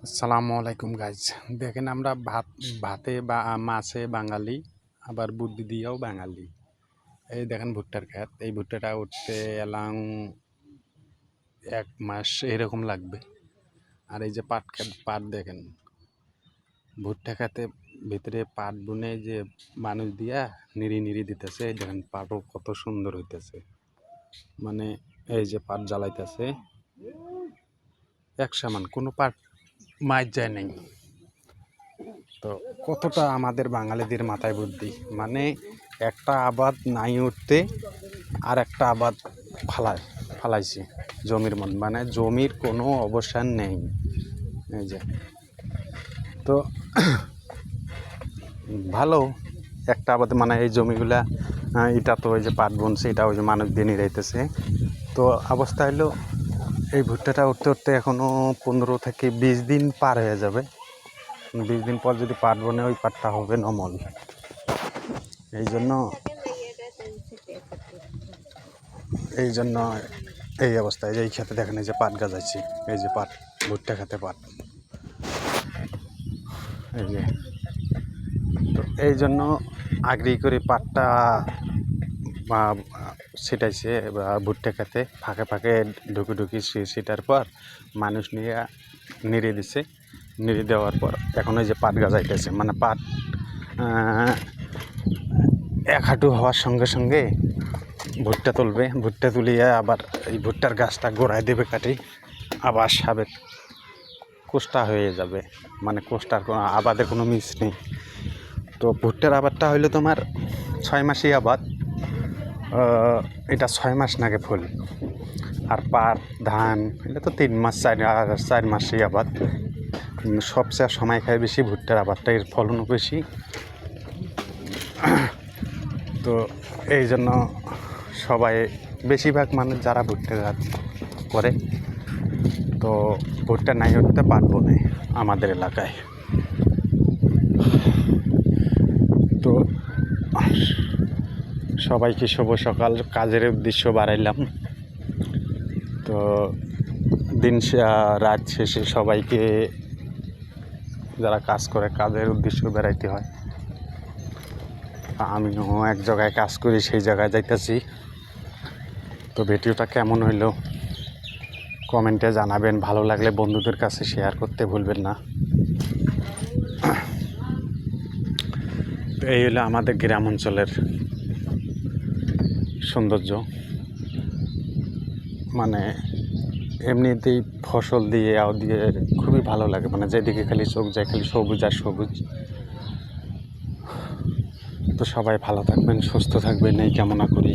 আসসালামু আলাইকুম গাইজ। দেখেন আমরা ভাতে বা মাছে বাঙালি, আবার বুদ্ধি দিয়েও বাঙালি। এই দেখেন ভুট্টার ক্ষেত, এই ভুট্টাটা উঠতে এলাং 1 মাস এরকম লাগবে। আর এই যে পাট ক্ষেত, পাট দেখেন ভুট্টা খেতে ভিতরে পাট বুনে যে মানুষ দিয়া নিড়ি নিড়ি দিতেছে। এই দেখেন পাটও কত সুন্দর হইতেছে, মানে এই যে পাট জ্বালাইতেছে এক সমান, কোনো পাট মাইর যায় নাই। তো কতটা আমাদের বাঙালিদের মাথায় বুদ্ধি, মানে একটা আবাদ নাই উঠতে আর একটা আবাদ ফালাইছে জমির মধ্যে, মানে জমির কোনো অবসান নেই। এই যে তো ভালো একটা আবাদ, মানে এই জমিগুলা এটা তো ওই যে পাট বুনছে, এটা ওই যে মানুষ দিয়ে নিরাইতেছে। তো অবস্থা হলো এই ভুট্টাটা উঠতে উঠতে এখনও 15 থেকে 20 দিন পার হয়ে যাবে। 20 দিন পর যদি পাট বনে, ওই পাটটা হবে নমল। এই জন্য এই অবস্থায় যে এই খেতে দেখেন, এই যে পাট গাজাইছি, এই যে পাট, ভুট্টা খেতে পাট, এই যে। তো এই জন্য আগ্রহী করে পাটটা ছিটাইছে ভুট্টা খেতে, ফাঁকে ফাঁকে ঢুকি ছিটার পর মানুষ নিয়ে নেড়ে দিছে। নেড়ে দেওয়ার পর এখন ওই যে পাট গাজাইতেছে, মানে পাট 1 হাঁটু হওয়ার সঙ্গে সঙ্গে ভুট্টা তুলবে। ভুট্টা তুলিয়ে আবার এই ভুট্টার গাছটা গোড়ায় দেবে কাটি, আবার সাবেক কোষ্টা হয়ে যাবে, মানে কোষ্টার কোনো আবাদের কোনো মিস নেই। তো ভুট্টার আবাদটা হইলো তোমার 6 মাসি আবাদ। এটা 6 মাস নাগে ফুল। আর পাট ধান এটা তো 3 মাস 4 মাসই আবাদ। সবচেয়ে সময় খায় বেশি ভুট্টার আবাদটা, এর ফলনও বেশি। তো এই জন্য সবাই, বেশিরভাগ মানুষ যারা ভুট্টা গাছ করে, তো ভুট্টা নাই উঠতে পারবো না আমাদের এলাকায়। তো সবাইকে শুভ সকাল, কাজের উদ্দেশ্য বাড়াইলাম। তো রাত শেষে সবাইকে, যারা কাজ করে, কাজের উদ্দেশ্য বেড়াইতে হয়। আমিও এক জায়গায় কাজ করি, সেই জায়গায় যাইতেছি। তো ভিডিওটা কেমন হইলো কমেন্টে জানাবেন। ভালো লাগলে বন্ধুদের কাছে শেয়ার করতে ভুলবেন না। তো এই হলো আমাদের গ্রাম অঞ্চলের সৌন্দর্য, মানে এমনিতেই ফসল দিয়ে খুবই ভালো লাগে, মানে যেদিকে খালি চোখ যায় খালি সবুজ আর সবুজ। তো সবাই ভালো থাকবেন, সুস্থ থাকবেন, এই কামনা করি।